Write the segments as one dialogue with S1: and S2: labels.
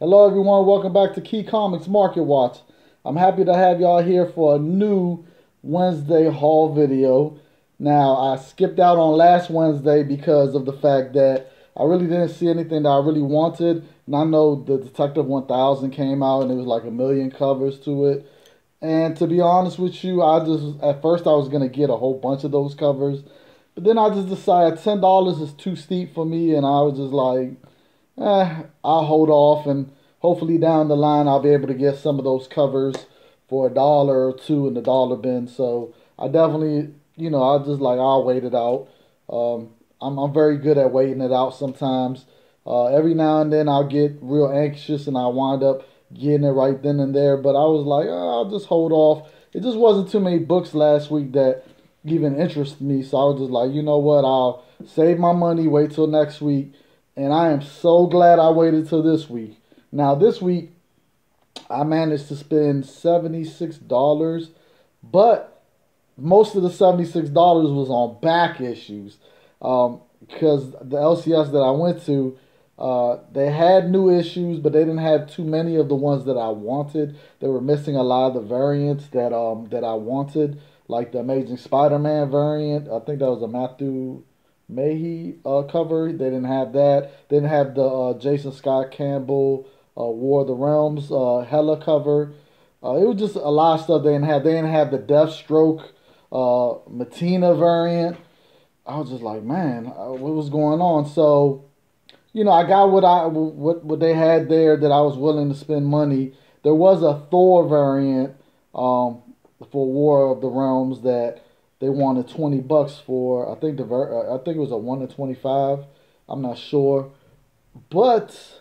S1: Hello everyone, welcome back to Key Comics Market Watch. I'm happy to have y'all here for a new Wednesday haul video. Now, I skipped out on last Wednesday because of the fact that I really didn't see anything that I really wanted. And I know the Detective 1000 came out and it was like a million covers to it. And to be honest with you, at first I was going to get a whole bunch of those covers. But then I just decided $10 is too steep for me, and I was just like, I'll hold off, and hopefully down the line I'll be able to get some of those covers for $1 or $2 in the dollar bin. So I definitely, I'll wait it out. I'm very good at waiting it out sometimes. Every now and then I'll get real anxious and I wind up getting it right then and there. But I was like, I'll just hold off. It just wasn't too many books last week that even interested me. So I was just like, you know what? I'll save my money, wait till next week. And I am so glad I waited till this week. Now, this week, I managed to spend $76, but most of the $76 was on back issues. Because the LCS that I went to, they had new issues, but they didn't have too many of the ones that I wanted. They were missing a lot of the variants that I wanted, like the Amazing Spider-Man variant. I think that was a Matthew Mayhe cover. They didn't have that. They didn't have the Jason Scott Campbell War of the Realms Hella cover. It was just a lot of stuff they didn't have. They didn't have the Deathstroke Matina variant. I was just like, man, what was going on? So, I got what they had there that I was willing to spend money. There was a Thor variant for War of the Realms that they wanted $20 for. I think it was a 1 to 25. I'm not sure, but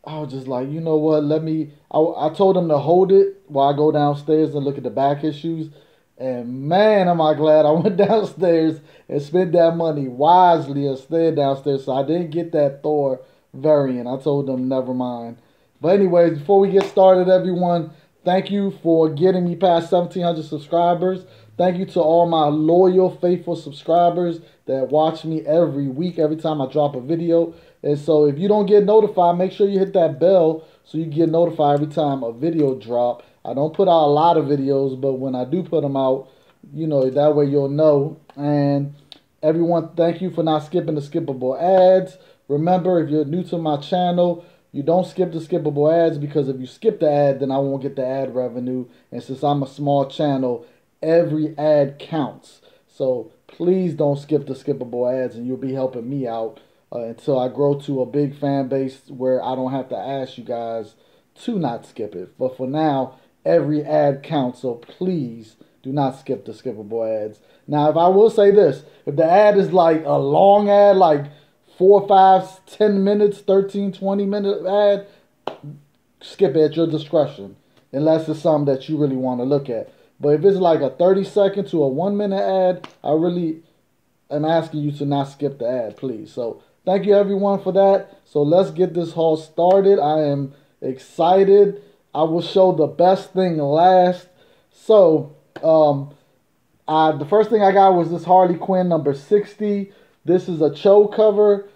S1: I was just like, you know what? I told them to hold it while I go downstairs and look at the back issues. And man, am I glad I went downstairs and spent that money wisely and stayed downstairs. So I didn't get that Thor variant. I told them never mind. But anyways, before we get started, everyone, thank you for getting me past 1,700 subscribers. Thank you to all my loyal, faithful subscribers that watch me every week, every time I drop a video. And so if you don't get notified, make sure you hit that bell so you get notified every time a video drop. I don't put out a lot of videos, but when I do put them out, that way you'll know. And everyone, thank you for not skipping the skippable ads. Remember, if you're new to my channel, you don't skip the skippable ads, because if you skip the ad, then I won't get the ad revenue. And since I'm a small channel, every ad counts. So please don't skip the skippable ads, and you'll be helping me out until I grow to a big fan base where I don't have to ask you guys to not skip it. But for now, every ad counts, so please do not skip the skippable ads. Now, if I will say this, if the ad is like a long ad, like 4, 5, 10 minutes, 13, 20-minute ad, skip it at your discretion, unless it's something that you really want to look at. But if it's like a 30-second to a 1-minute ad, I really am asking you to not skip the ad, please. So thank you everyone for that. So let's get this haul started. I am excited. I will show the best thing last. So the first thing I got was this Harley Quinn number 60. This is a Cho cover.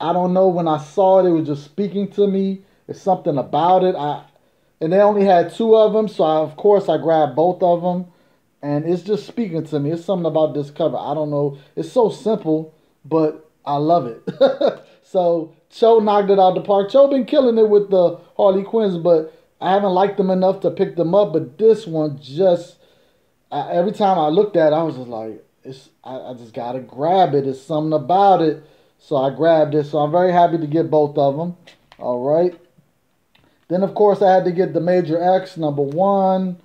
S1: I don't know, when I saw it, it was just speaking to me. It's something about it. And they only had 2 of them, so of course I grabbed both of them. And it's just speaking to me. It's something about this cover. I don't know. It's so simple, but I love it. So Cho knocked it out the park. Cho been killing it with the Harley Quinns, but I haven't liked them enough to pick them up. But this one just, every time I looked at it, I was just like, I just got to grab it. It's something about it. So I grabbed it. So I'm very happy to get both of them. All right. Then, of course, I had to get the Major X number 1.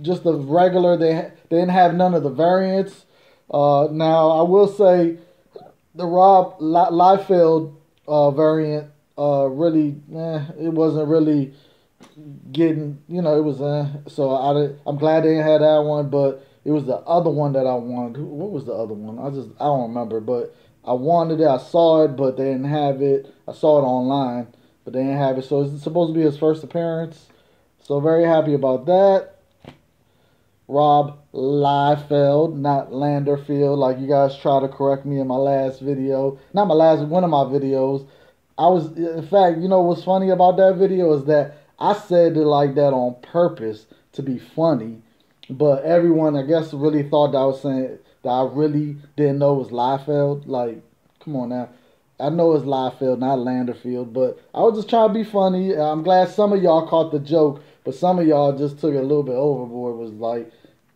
S1: Just the regular. They didn't have none of the variants. Now, I will say the Rob Liefeld variant, really, it wasn't really getting, it was, so I'm glad they didn't have that one, but it was the other one that I wanted. What was the other one? I don't remember, but I wanted it. I saw it, but they didn't have it. I saw it online, but they didn't have it. So it's supposed to be his first appearance. So very happy about that. Rob Liefeld, not Landerfield, like you guys try to correct me in my last video. Not my last, one of my videos. I was, in fact, you know what's funny about that video is that I said it like that on purpose to be funny, but everyone, I guess, really thought that I was saying that I really didn't know it was Liefeld. Like, come on now. I know it's Liefeld, not Landerfield, but I was just trying to be funny. I'm glad some of y'all caught the joke, but some of y'all just took it a little bit overboard. Was like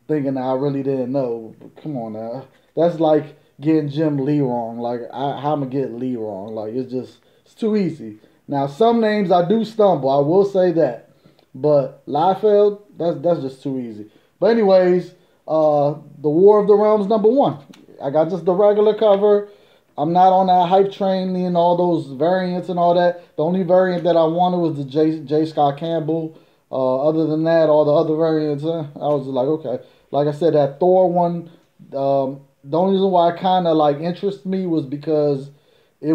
S1: thinking that I really didn't know. But come on now. That's like getting Jim Lee wrong. Like, how am I get Lee wrong? Like, it's too easy. Now, some names I do stumble. I will say that. But Liefeld, that's just too easy. But anyways, the War of the Realms #1. I got just the regular cover. I'm not on that hype train and all those variants and all that. The only variant that I wanted was the J. Scott Campbell. Other than that, all the other variants, I was just like, okay. Like I said, that Thor one, the only reason why it kind of like interested me was because it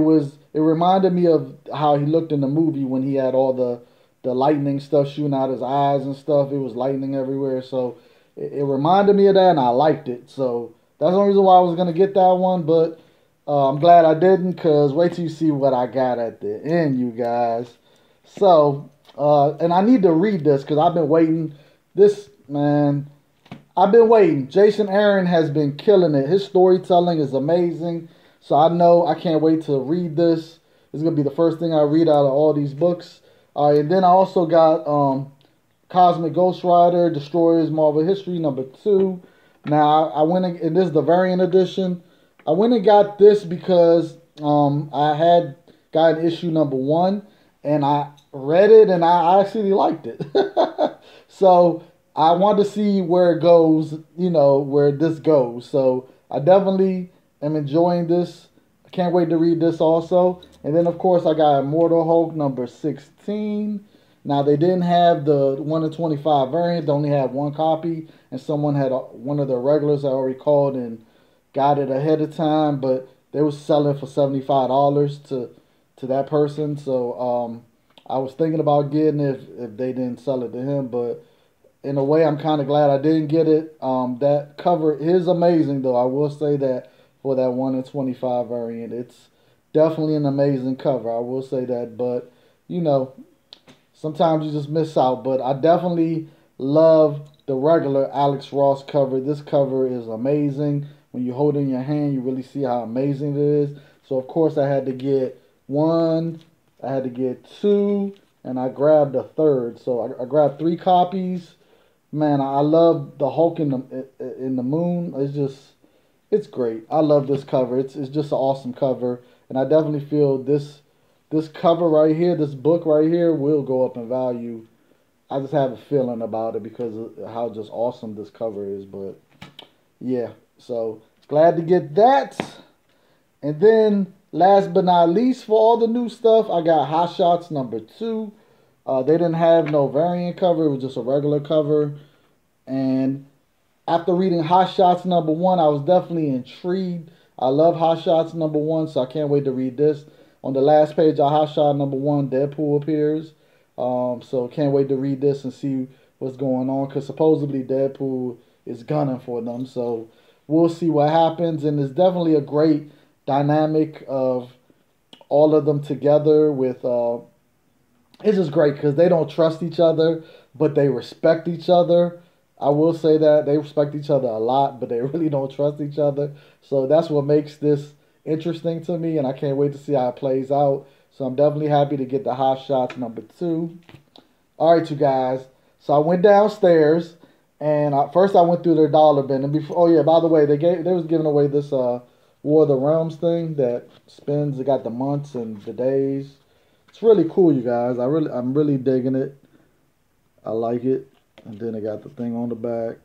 S1: reminded me of how he looked in the movie when he had all the lightning stuff shooting out his eyes and stuff. It was lightning everywhere, so it reminded me of that, and I liked it. So that's the only reason why I was gonna get that one, but I'm glad I didn't, because wait till you see what I got at the end, you guys. So, and I need to read this because I've been waiting. This, man, I've been waiting. Jason Aaron has been killing it. His storytelling is amazing. So I know I can't wait to read this. It's going to be the first thing I read out of all these books. And then I also got Cosmic Ghost Rider, Destroyers Marvel History #2. Now, I went and this is the variant edition. I went and got this because I had got issue #1 and I read it and I actually liked it. So I want to see where it goes, you know, where this goes. So I definitely am enjoying this. I can't wait to read this also. And then, of course, I got Immortal Hulk #16. Now, they didn't have the 1 in 25 variant. They only had one copy. And someone had one of the regulars I already called and got it ahead of time. But they was selling for $75 to that person. So I was thinking about getting it if they didn't sell it to him. But in a way, I'm kind of glad I didn't get it. That cover is amazing, though. I will say that for that 1 in 25 variant, it's definitely an amazing cover. I will say that. But, you know, sometimes you just miss out. But I definitely love the regular Alex Ross cover. This cover is amazing. When you hold it in your hand, you really see how amazing it is. So, of course, I had to get one. I had to get two. And I grabbed a third. So I grabbed 3 copies. Man, I love the Hulk in the moon. It's great. I love this cover. It's just an awesome cover, and I definitely feel this cover right here, this book right here, will go up in value. I just have a feeling about it because of how just awesome this cover is. But yeah, so glad to get that. And then last but not least, for all the new stuff, I got Hot Shots #2. They didn't have no variant cover. It was just a regular cover. And after reading Hot Shots #1, I was definitely intrigued. I love Hot Shots #1, so I can't wait to read this. On the last page of Hot Shot #1, Deadpool appears. So can't wait to read this and see what's going on, because supposedly Deadpool is gunning for them. So we'll see what happens. And it's definitely a great dynamic of all of them together with... it's just great because they don't trust each other, but they respect each other. I will say that they respect each other a lot, but they really don't trust each other. So that's what makes this interesting to me, and I can't wait to see how it plays out. So I'm definitely happy to get the Hot Shots #2. All right, you guys. So I went downstairs, and first I went through their dollar bin. And before, oh yeah, by the way, they was giving away this War of the Realms thing that spins. It got the months and the days. It's really cool, you guys. I'm really digging it. I like it. And then I got the thing on the back.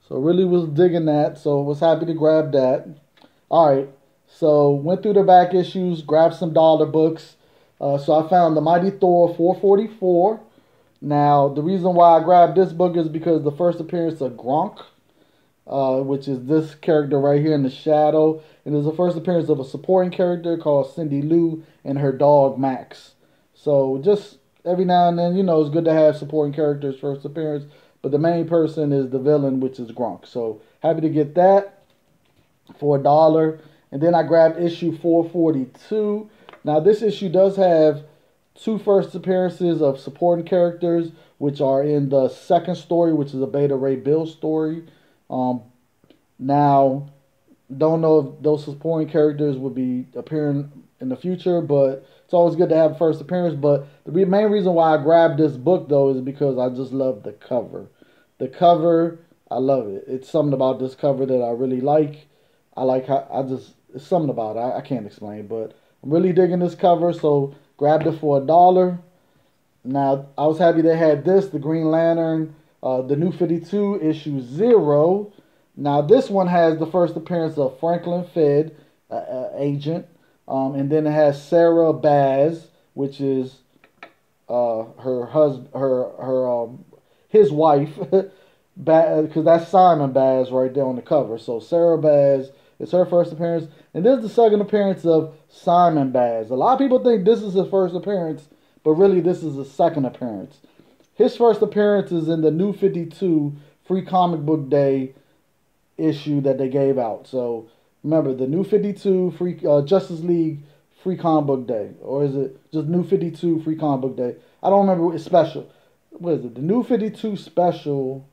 S1: So really was digging that. So was happy to grab that. Alright. So went through the back issues. Grabbed some dollar books. So I found the Mighty Thor 444. Now the reason why I grabbed this book is because the first appearance of Gronk. Which is this character right here in the shadow. And there's the first appearance of a supporting character called Cindy Lou and her dog Max. So just... every now and then, you know, it's good to have supporting characters first appearance. But the main person is the villain, which is Gronk. So happy to get that for $1. And then I grabbed issue 442. Now, this issue does have two first appearances of supporting characters, which are in the second story, which is a Beta Ray Bill story. Now, don't know if those supporting characters would be appearing in the future, but it's always good to have first appearance. But the main reason why I grabbed this book, though, is because I just love the cover. The cover, I love it. It's something about this cover that I really like. I like how it's something about it. I can't explain, but I'm really digging this cover, so grabbed it for $1. Now, I was happy they had this, the Green Lantern, the New 52, issue 0. Now, this one has the first appearance of Franklin Fed, agent, and then it has Sarah Baz, which is her husband, his wife, because that's Simon Baz right there on the cover. So Sarah Baz, it's her first appearance, and this is the second appearance of Simon Baz. A lot of people think this is his first appearance, but really this is his second appearance. His first appearance is in the New 52 Free Comic Book Day issue that they gave out. So remember, the New 52 Free Justice League Free Comic Book Day, or is it just New 52 Free Comic Book Day? I don't remember. It's special. What is it? The New 52 Special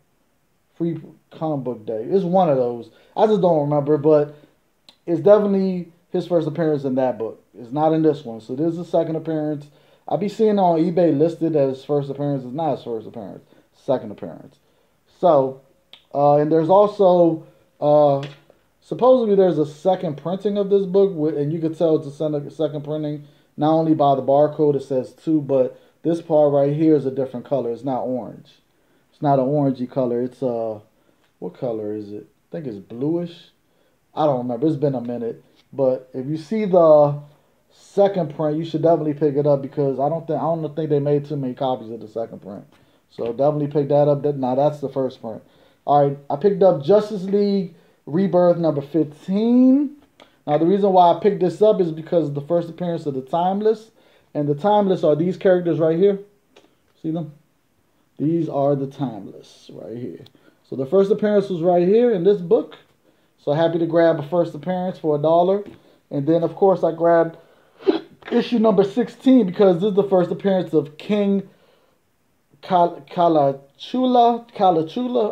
S1: Free Comic Book Day. It's one of those. I just don't remember, but it's definitely his first appearance in that book. It's not in this one. So this is his second appearance. I be seeing on eBay listed as first appearance. It's not his first appearance. Second appearance. So, and there's also, supposedly there's a second printing of this book, and you could tell it's a second printing, not only by the barcode, it says 2, but this part right here is a different color. It's not orange. It's not an orangey color. It's what color is it? I think it's bluish. I don't remember. It's been a minute. But if you see the second print, you should definitely pick it up, because I don't think they made too many copies of the second print. So definitely pick that up. Now that's the first print. All right, I picked up Justice League Rebirth number 15. Now the reason why I picked this up is because of the first appearance of the Timeless. And the Timeless are these characters right here. See them? These are the Timeless right here. So the first appearance was right here in this book. So happy to grab a first appearance for $1. And then, of course, I grabbed issue number 16 because this is the first appearance of King Kalachula.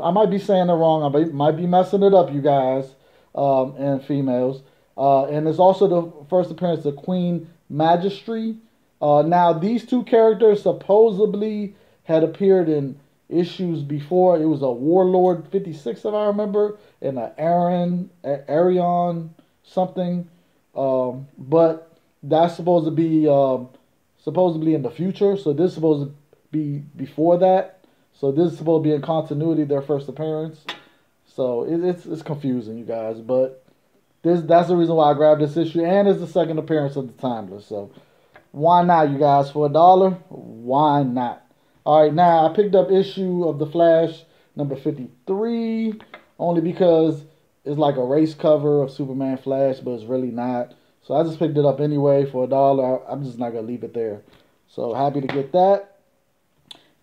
S1: I might be saying it wrong. I might be messing it up, you guys, and females. And it's also the first appearance of Queen Magistry. Now, these two characters supposedly had appeared in issues before. It was a Warlord 56, if I remember, and a Arion something. But that's supposed to be supposedly in the future. So this is supposed to be before that. So this is supposed to be in continuity, their first appearance. So it's confusing, you guys. But that's the reason why I grabbed this issue. And it's the second appearance of the Timeless. So why not, you guys? For $1, why not? All right, now I picked up issue of The Flash number 53 only because it's like a race cover of Superman Flash, but it's really not. So I just picked it up anyway for $1. I'm just not going to leave it there. So happy to get that.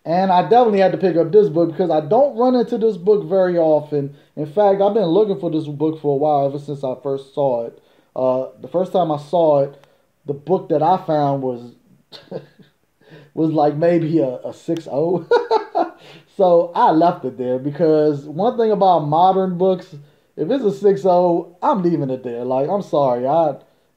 S1: And I definitely had to pick up this book because I don't run into this book very often. In fact, I've been looking for this book for a while, ever since I first saw it. The first time I saw it, the book that I found was was like maybe a 6.0. So I left it there because one thing about modern books, if it's a 6.0, I'm leaving it there. Like, I'm sorry,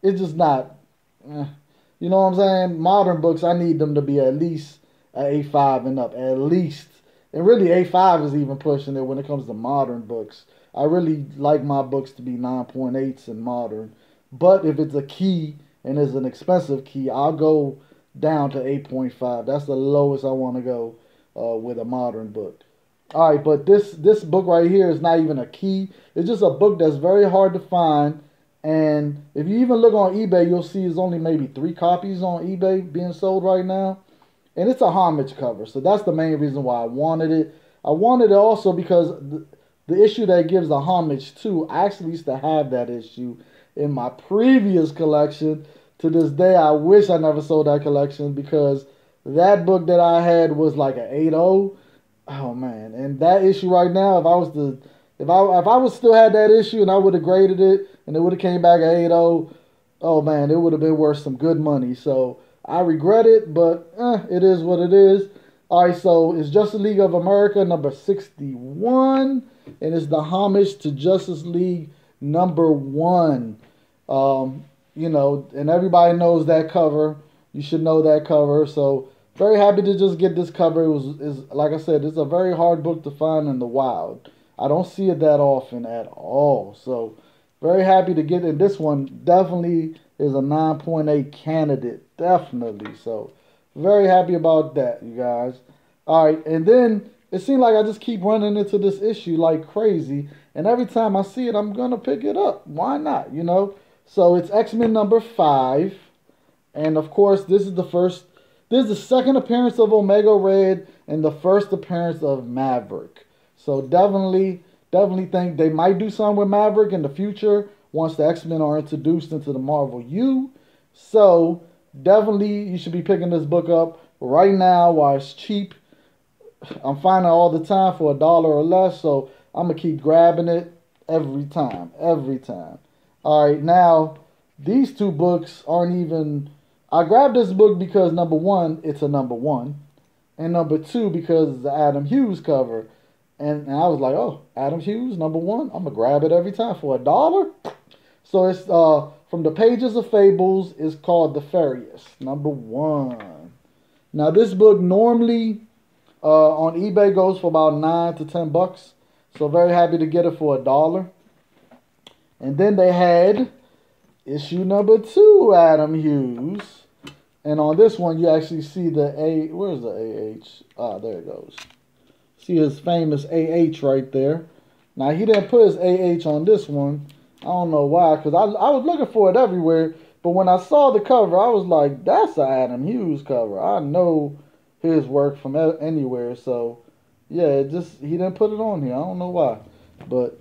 S1: it's just not. You know what I'm saying? Modern books, I need them to be at least an A5 and up, at least. And really, A5 is even pushing it when it comes to modern books. I really like my books to be 9.8s in modern. But if it's a key and it's an expensive key, I'll go down to 8.5. That's the lowest I want to go with a modern book. All right, but this book right here is not even a key. It's just a book that's very hard to find. And if you even look on eBay, you'll see there's only maybe 3 copies on eBay being sold right now. And it's a homage cover. So that's the main reason why I wanted it. I wanted it also because the issue that it gives the homage to, I actually used to have that issue in my previous collection. To this day, I wish I never sold that collection because that book that I had was like an 8.0. Oh man! And that issue right now, if I was still had that issue and I would have graded it and it would have came back at 8.0, Oh man, it would have been worth some good money. So I regret it, but it is what it is. All right, so it's Justice League of America number 61, and it's the homage to Justice League number 1. You know, and everybody knows that cover. You should know that cover. So very happy to just get this cover. Is like I said, it's a very hard book to find in the wild. I don't see it that often at all. So very happy to get it. This one definitely is a 9.8 candidate. Definitely. So very happy about that, you guys. All right. And then it seems like I just keep running into this issue like crazy. And every time I see it, I'm going to pick it up. Why not? You know? So it's X-Men number 5. And of course, this is the second appearance of Omega Red and the first appearance of Maverick. So definitely think they might do something with Maverick in the future once the X-Men are introduced into the Marvel U. So definitely you should be picking this book up right now while it's cheap. I'm finding it all the time for $1 or less, so I'm gonna keep grabbing it every time. All right, now these two books aren't even. I grabbed this book because number one, it's a number 1, and number 2 because it's the Adam Hughes cover. And I was like, oh, Adam Hughes, number 1. I'm going to grab it every time for $1. So it's from the pages of Fables. It's called The Furious, number 1. Now, this book normally on eBay goes for about $9 to $10. So very happy to get it for $1. And then they had issue number 2, Adam Hughes. And on this one, you actually see the A. Where's the AH? Ah, there it goes. See his famous AH right there. Now, he didn't put his AH on this one. I don't know why, because I was looking for it everywhere. But when I saw the cover, I was like, that's an Adam Hughes cover. I know his work from anywhere. So, yeah, he didn't put it on here. I don't know why. But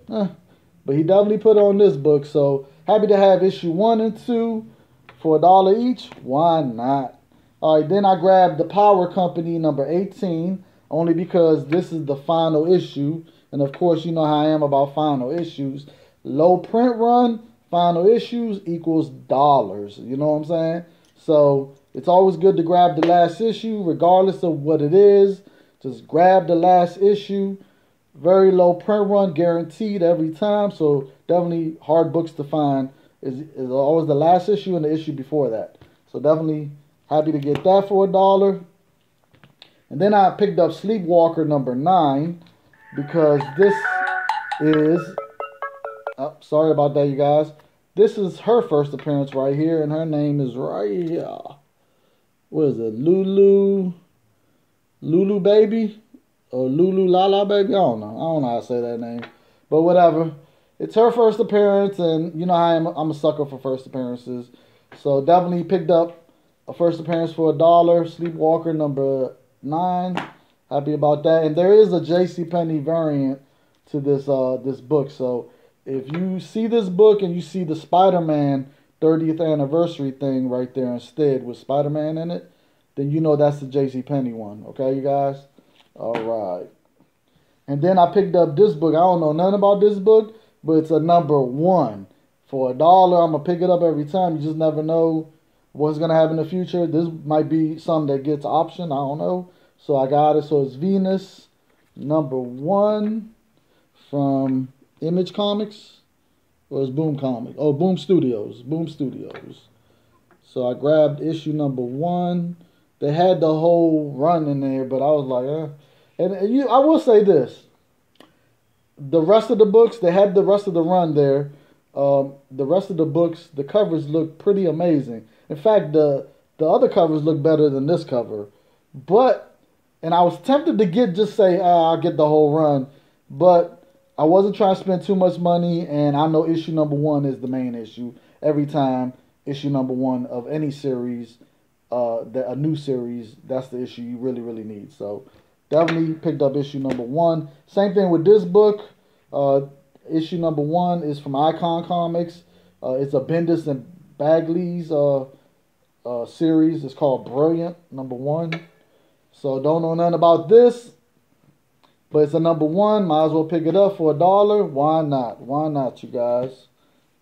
S1: he definitely put it on this book. So, happy to have issue 1 and 2 for $1 each. Why not? All right, then I grabbed the Power Company number 18. Only because this is the final issue. And of course, you know how I am about final issues. Low print run, final issues equals dollars. You know what I'm saying? So it's always good to grab the last issue, regardless of what it is. Just grab the last issue. Very low print run, guaranteed every time. So definitely hard books to find. Is always the last issue and the issue before that. So definitely happy to get that for $1. And then I picked up Sleepwalker number 9 because this is, sorry about that, you guys. This is her first appearance right here, and her name is right here. What is it? Lulu baby? Or Lulu Lala baby? I don't know how to say that name. But whatever. It's her first appearance, and you know how I'm a sucker for first appearances. So definitely picked up a first appearance for $1. Sleepwalker number 9. Happy about that. And there is a JCPenney variant to this book. So if you see this book and you see the Spider-Man 30th anniversary thing right there instead with Spider-Man in it, then you know that's the JCPenney one. Okay, you guys? All right. And then I picked up this book. I don't know nothing about this book, but it's a number 1. For $1, I'm going to pick it up every time. You just never know what's going to happen in the future. This might be something that gets option. I don't know. So I got it. So it's Venus, number 1 from Image Comics. Or it's Boom Comics. Oh, Boom Studios. Boom Studios. So I grabbed issue number 1. They had the whole run in there, but I was like, And I will say this. The rest of the books, they had the rest of the run there. The rest of the books, the covers look pretty amazing. In fact, the other covers look better than this cover. And I was tempted to say, I'll get the whole run. But I wasn't trying to spend too much money, and I know issue number 1 is the main issue. Every time, issue number 1 of any series, a new series, that's the issue you really, really need. So definitely picked up issue number 1. Same thing with this book. Issue number 1 is from Icon Comics. It's a Bendis and Bagley's series. It's called Brilliant, number 1. So don't know nothing about this, but it's a number 1. Might as well pick it up for $1. Why not? Why not, you guys?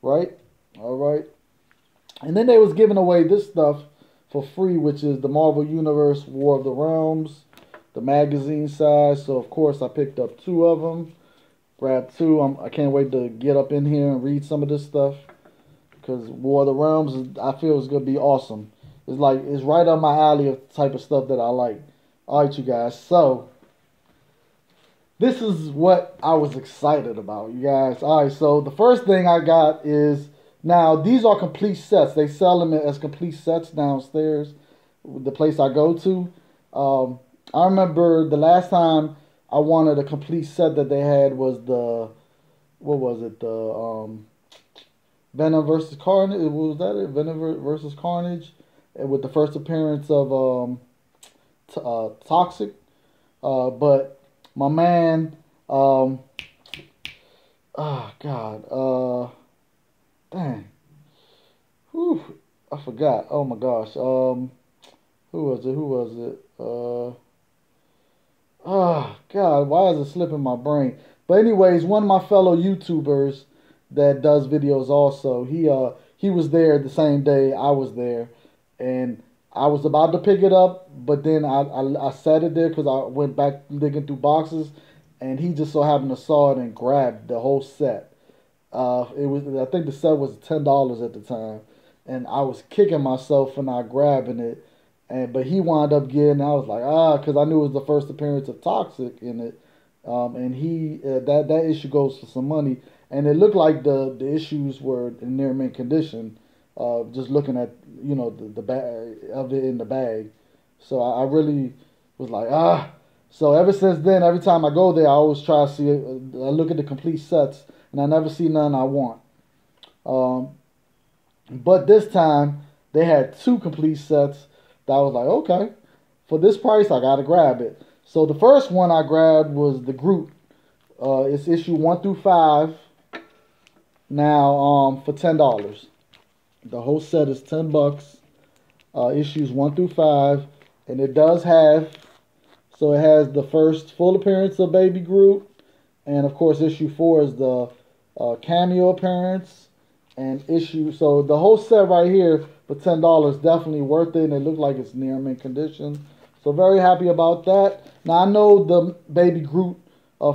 S1: Right? All right. And then they was giving away this stuff for free, which is the Marvel Universe War of the Realms, the magazine size. So of course I picked up 2 of them. Grabbed 2. I can't wait to get up in here and read some of this stuff, because War of the Realms, I feel, is gonna be awesome. It's right up my alley of the type of stuff that I like. All right, you guys. So this is what I was excited about, you guys. All right. So the first thing I got is, now these are complete sets. They sell them as complete sets downstairs, the place I go to. I remember the last time I wanted a complete set that they had was the, what was it? The Venom versus Carnage. Was that it? Venom versus Carnage, and with the first appearance of Toxic. But my man, oh God, dang, whew, I forgot. Oh my gosh, who was it? Who was it? Oh God, why is it slipping my brain? But anyways, one of my fellow YouTubers that does videos also, he was there the same day I was there, and I was about to pick it up, but then I set it there because I went back digging through boxes, and he just so happened to saw it and grabbed the whole set. I think the set was $10 at the time, and I was kicking myself for not grabbing it. But he wound up getting. I was like, because I knew it was the first appearance of Toxic in it, and that issue goes for some money, and it looked like the issues were in near mint condition. Just looking at the bag of it in the bag, so I really was like So ever since then, every time I go there, I always try to see it. I look at the complete sets, and I never see none I want. But this time they had 2 complete sets. That I was like, okay, for this price, I gotta grab it. So the first one I grabbed was the Groot. It's issue 1 through 5. Now, for $10. The whole set is $10. Issues 1 through 5, and it does have. So it has the first full appearance of Baby Groot, and of course, issue 4 is the cameo appearance, and so the whole set right here for $10, definitely worth it, and it looked like it's near mint condition. So very happy about that. Now I know the Baby Groot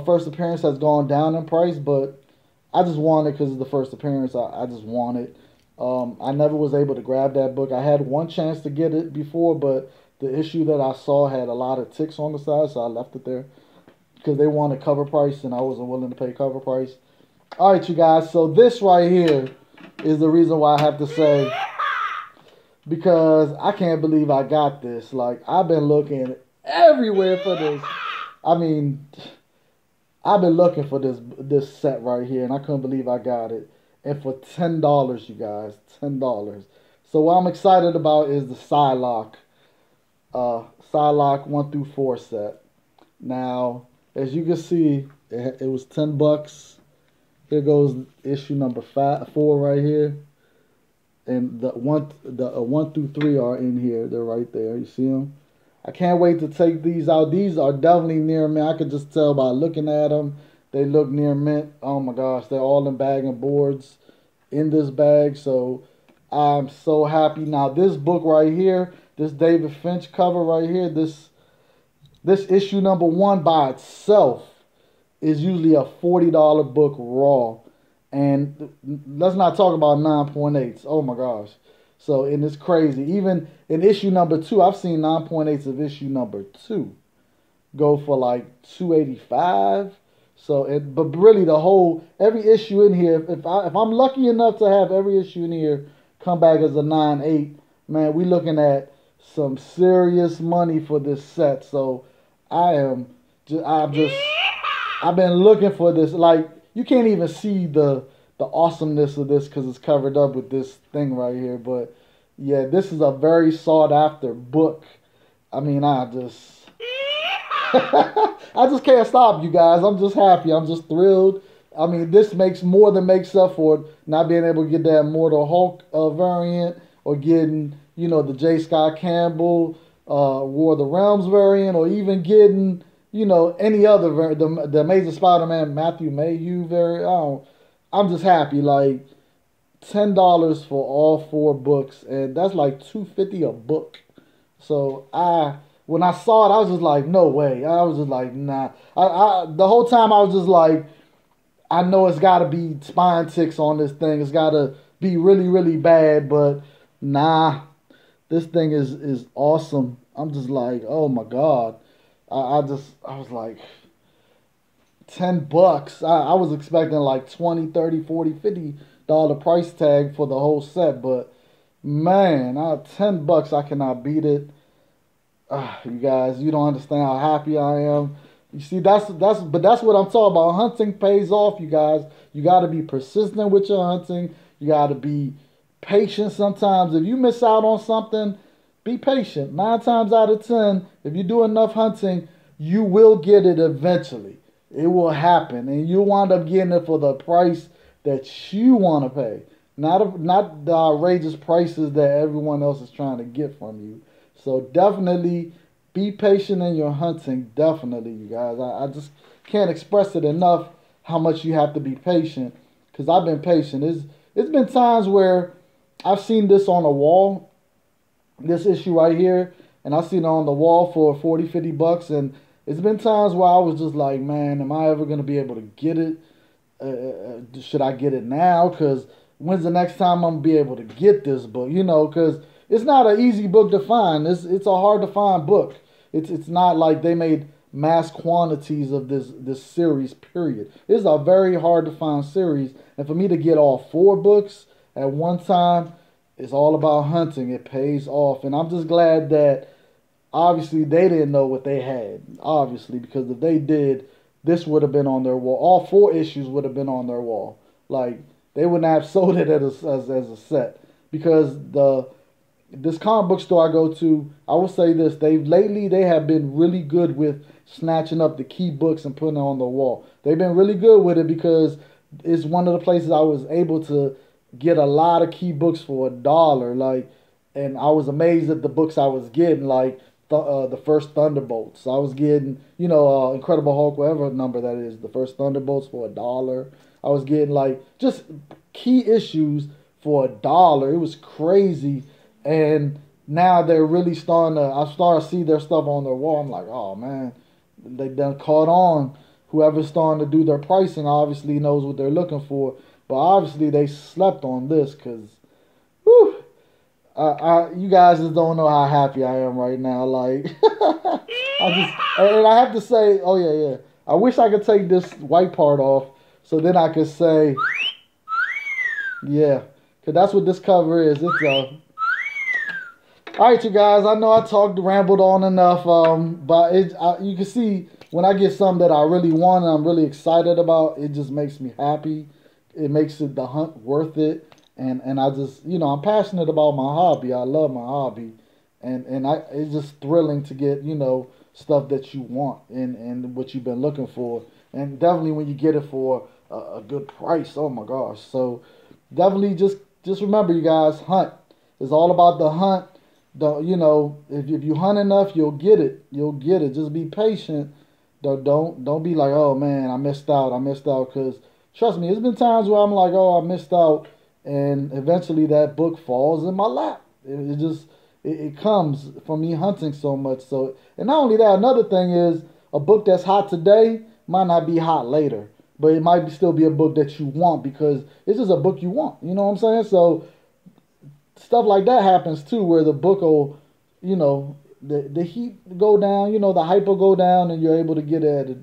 S1: first appearance has gone down in price, but I just want it because it's the first appearance. I just want it. I never was able to grab that book. I had one chance to get it before, but the issue that I saw had a lot of ticks on the side, so I left it there because they wanted cover price, and I wasn't willing to pay cover price. All right, you guys. So this right here is the reason why I have to say, because I can't believe I got this. Like, I've been looking everywhere for this. I mean, I've been looking for this set right here, and I couldn't believe I got it. And for $10, you guys, $10. So what I'm excited about is the Psylocke 1 through 4 set. Now, as you can see, it was $10. Here goes issue number 4 right here. And the 1 through 3 are in here. They're right there. You see them? I can't wait to take these out. These are definitely near mint. I could just tell by looking at them. They look near mint. Oh my gosh. They're all in bag and boards in this bag. So I'm so happy. Now this book right here, this David Finch cover right here, this issue number 1 by itself is usually a $40 book raw. And let's not talk about 9.8s. Oh my gosh. So, and it's crazy. Even in issue number 2, I've seen 9.8s of issue number 2 go for like $285. So, but really every issue in here, if I'm lucky enough to have every issue in here come back as a 9.8, man, we looking at some serious money for this set. So, I've been looking for this. Like, you can't even see the awesomeness of this because it's covered up with this thing right here. But yeah, this is a very sought after book. I mean, I just can't stop, you guys. I'm just happy. I'm just thrilled. I mean, this makes more than makes up for not being able to get that Immortal Hulk variant, or getting, the J. Scott Campbell War of the Realms variant, or even getting, any other the Amazing Spider-Man Matthew Mayhew variant. I'm just happy. Like, $10 for all 4 books, and that's like $2.50 a book. So when I saw it, I was just like, no way. I was just like, nah. The whole time I was just like, I know it's got to be spine ticks on this thing. It's got to be really, really bad, but nah. This thing is awesome. I'm just like, oh my God. I was like, $10. I was expecting like 20, 30, 40, $50 price tag for the whole set, but man, $10, I cannot beat it. You guys, you don't understand how happy I am. You see, that's what I'm talking about. Hunting pays off, you guys. You got to be persistent with your hunting. You got to be patient sometimes. If you miss out on something, be patient. 9 times out of 10, if you do enough hunting, you will get it eventually. It will happen, and you'll wind up getting it for the price that you want to pay, not the outrageous prices that everyone else is trying to get from you. So definitely be patient in your hunting. Definitely, you guys. I just can't express it enough how much you have to be patient, because I've been patient. It's been times where I've seen this on a wall, this issue right here, and I've seen it on the wall for 40, $50, and it's been times where I was just like, man, am I ever going to be able to get it? Should I get it now? Because when's the next time I'm going to be able to get this book? You know, because it's not an easy book to find. It's a hard to find book. It's not like they made mass quantities of this series, period. It's a very hard to find series. And for me to get all 4 books at one time, it's all about hunting. It pays off. And I'm just glad that obviously they didn't know what they had. Obviously, because if they did, this would have been on their wall. All 4 issues would have been on their wall. Like, they wouldn't have sold it as a set. Because this comic book store I go to, I will say this, they have been really good with snatching up the key books and putting it on the wall. They've been really good with it because it's one of the places I was able to get a lot of key books for $1. Like, and I was amazed at the books I was getting, like the first Thunderbolts. I was getting, Incredible Hulk, whatever number that is, the first Thunderbolts for $1. I was getting like just key issues for $1. It was crazy. And now they're really I started to see their stuff on their wall. I'm like, oh man, they done caught on. Whoever's starting to do their pricing obviously knows what they're looking for. But obviously they slept on this because, you guys just don't know how happy I am right now. Like, and I have to say, oh yeah. I wish I could take this white part off so then I could say, yeah, because that's what this cover is. It's Alright, you guys, I know I rambled on enough, but you can see when I get something that I really want and I'm really excited about, it just makes me happy. It makes the hunt worth it, and I just, I'm passionate about my hobby. I love my hobby, and it's just thrilling to get, stuff that you want and what you've been looking for, and definitely when you get it for a good price, oh my gosh. So definitely just remember, you guys, hunt. It's all about the hunt. If you hunt enough, you'll get it. You'll get it. Just be patient. Don't be like, oh man, I missed out. Because trust me, it's been times where I'm like, oh, I missed out, and eventually that book falls in my lap. It comes from me hunting so much. So, and not only that, another thing is a book that's hot today might not be hot later, but it might still be a book that you want because it's just a book you want. You know what I'm saying? So stuff like that happens too, where the book will, the heat go down, the hype will go down, and you're able to get it at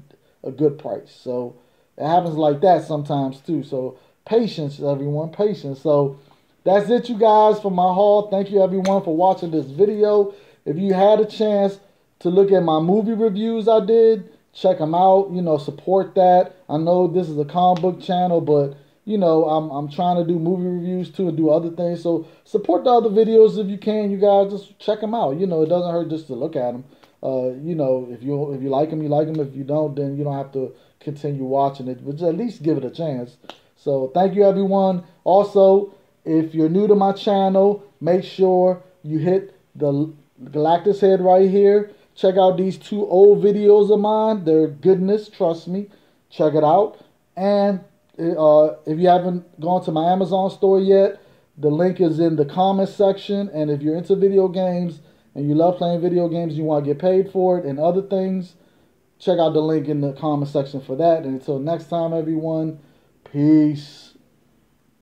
S1: a good price. So it happens like that sometimes too. So patience, everyone, patience. So that's it, you guys, for my haul. Thank you, everyone, for watching this video. If you had a chance to look at my movie reviews I did, check them out. Support that. I know this is a comic book channel, but I'm trying to do movie reviews too and do other things. So support the other videos if you can. You guys just check them out. It doesn't hurt just to look at them. If you like them, you like them. If you don't, then you don't have to continue watching it. But just at least give it a chance. So thank you, everyone. Also, if you're new to my channel, make sure you hit the Galactus head right here. Check out these 2 old videos of mine. They're goodness, trust me. Check it out. And If you haven't gone to my Amazon store yet, the link is in the comments section. And if you're into video games and you love playing video games, you want to get paid for it and other things, check out the link in the comment section for that. And until next time, everyone, peace.